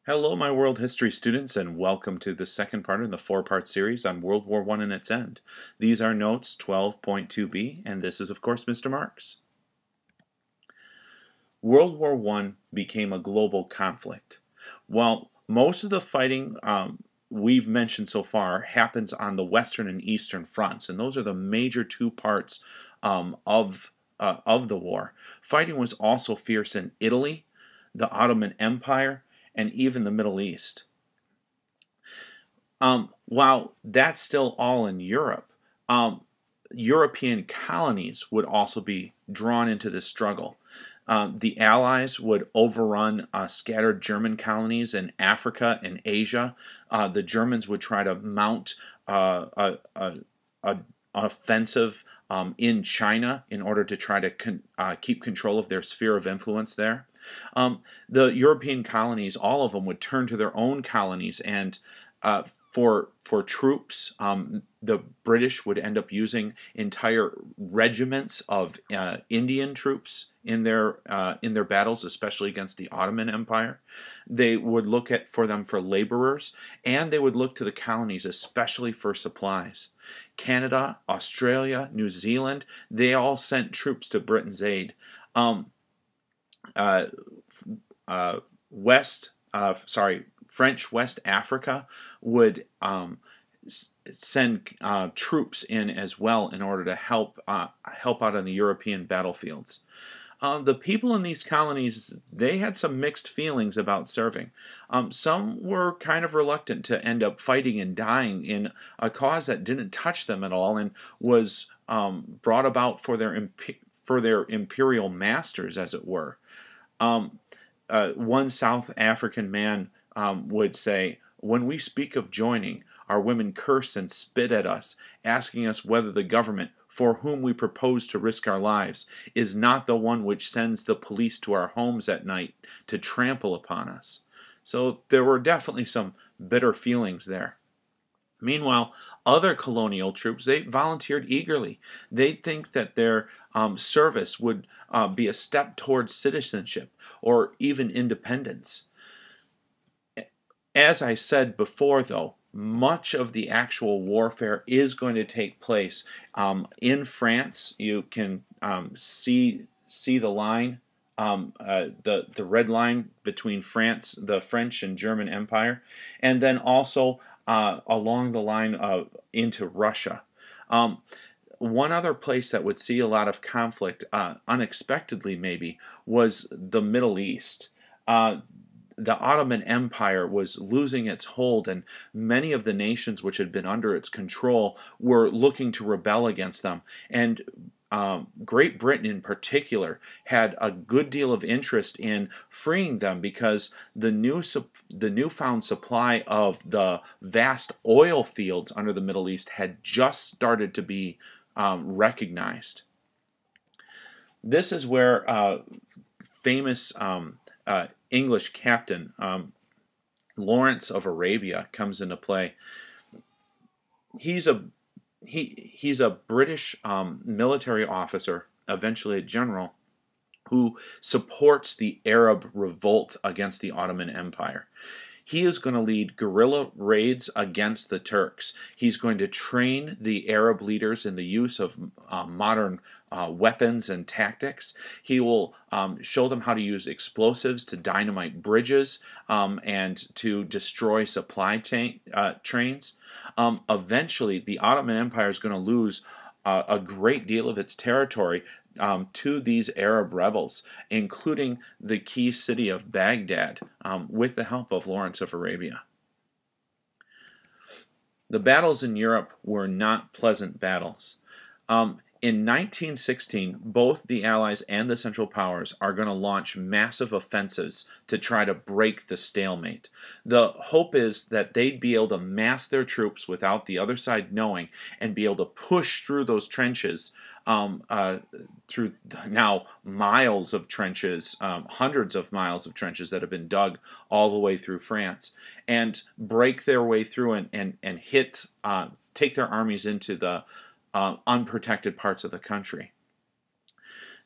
Hello, my world history students, and welcome to the second part in the four-part series on World War I and its end. These are notes 12.2b, and this is, of course, Mr. Marks. World War I became a global conflict. While most of the fighting we've mentioned so far happens on the Western and Eastern fronts, and those are the major two parts of the war, fighting was also fierce in Italy, the Ottoman Empire, and even the Middle East. While that's still all in Europe, European colonies would also be drawn into this struggle. The Allies would overrun scattered German colonies in Africa and Asia. The Germans would try to mount an offensive in China in order to try to keep control of their sphere of influence there. The European colonies, all of them, would turn to their own colonies, and for troops, the British would end up using entire regiments of Indian troops in their battles, especially against the Ottoman Empire. They would look for them for laborers, and they would look to the colonies especially for supplies. Canada, Australia, New Zealand, they all sent troops to Britain's aid. French West Africa would send troops in as well in order to help out on the European battlefields. The people in these colonies, they had some mixed feelings about serving. Some were kind of reluctant to end up fighting and dying in a cause that didn't touch them at all and was brought about for their imperial masters, as it were. One South African man would say, "When we speak of joining, our women curse and spit at us, asking us whether the government, for whom we propose to risk our lives, is not the one which sends the police to our homes at night to trample upon us." So there were definitely some bitter feelings there. Meanwhile, other colonial troops, they volunteered eagerly. They think that their service would be a step towards citizenship or even independence. As I said before, though, much of the actual warfare is going to take place in France. You can see the line, the red line between France, the French and German Empire, and then also along the line into Russia. One other place that would see a lot of conflict, unexpectedly maybe, was the Middle East. The Ottoman Empire was losing its hold, and many of the nations which had been under its control were looking to rebel against them. And Great Britain in particular had a good deal of interest in freeing them because the newfound supply of the vast oil fields under the Middle East had just started to be recognized. This is where famous English captain Lawrence of Arabia comes into play. He's a British military officer, eventually a general, who supports the Arab revolt against the Ottoman Empire. He is going to lead guerrilla raids against the Turks. He's going to train the Arab leaders in the use of modern weapons and tactics. He will show them how to use explosives to dynamite bridges and to destroy supply trains. Eventually, the Ottoman Empire is going to lose a great deal of its territory to these Arab rebels, including the key city of Baghdad, with the help of Lawrence of Arabia. The battles in Europe were not pleasant battles. In 1916, both the Allies and the Central Powers are going to launch massive offensives to try to break the stalemate. The hope is that they'd be able to mass their troops without the other side knowing and be able to push through those trenches, through now miles of trenches, hundreds of miles of trenches that have been dug all the way through France, and break their way through and take their armies into the unprotected parts of the country.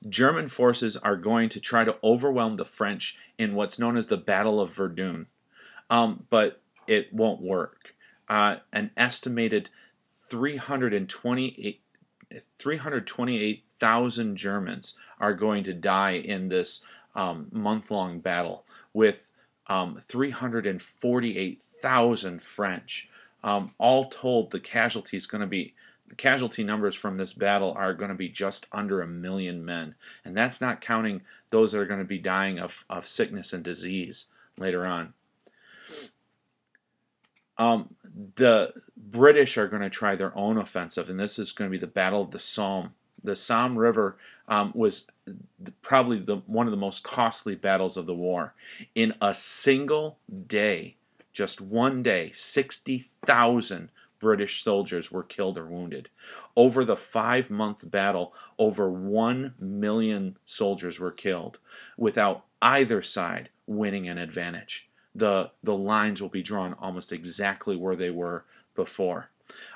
German forces are going to try to overwhelm the French in what's known as the Battle of Verdun. but it won't work. An estimated 328,000 Germans are going to die in this month-long battle, with 348,000 French. All told, the casualty numbers from this battle are going to be just under 1 million men, and that's not counting those that are going to be dying of sickness and disease later on. The British are going to try their own offensive, and this is going to be the Battle of the Somme. The Somme River was probably one of the most costly battles of the war. In a single day, just one day, 60,000 British soldiers were killed or wounded. Over the 5-month battle, over 1 million soldiers were killed, without either side winning an advantage. The lines will be drawn almost exactly where they were before.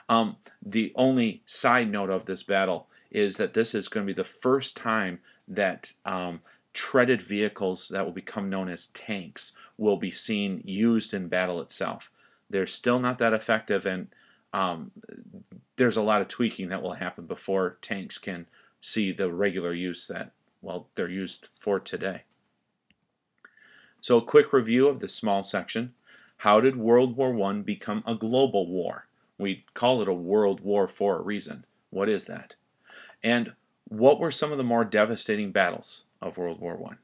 The only side note of this battle is that this is going to be the first time that treaded vehicles that will become known as tanks will be seen used in battle itself. They're still not that effective, and there's a lot of tweaking that will happen before tanks can see the regular use that, well, they're used for today. So a quick review of the small section. How did World War I become a global war? We call it a world war for a reason. What is that? And what were some of the more devastating battles of World War I?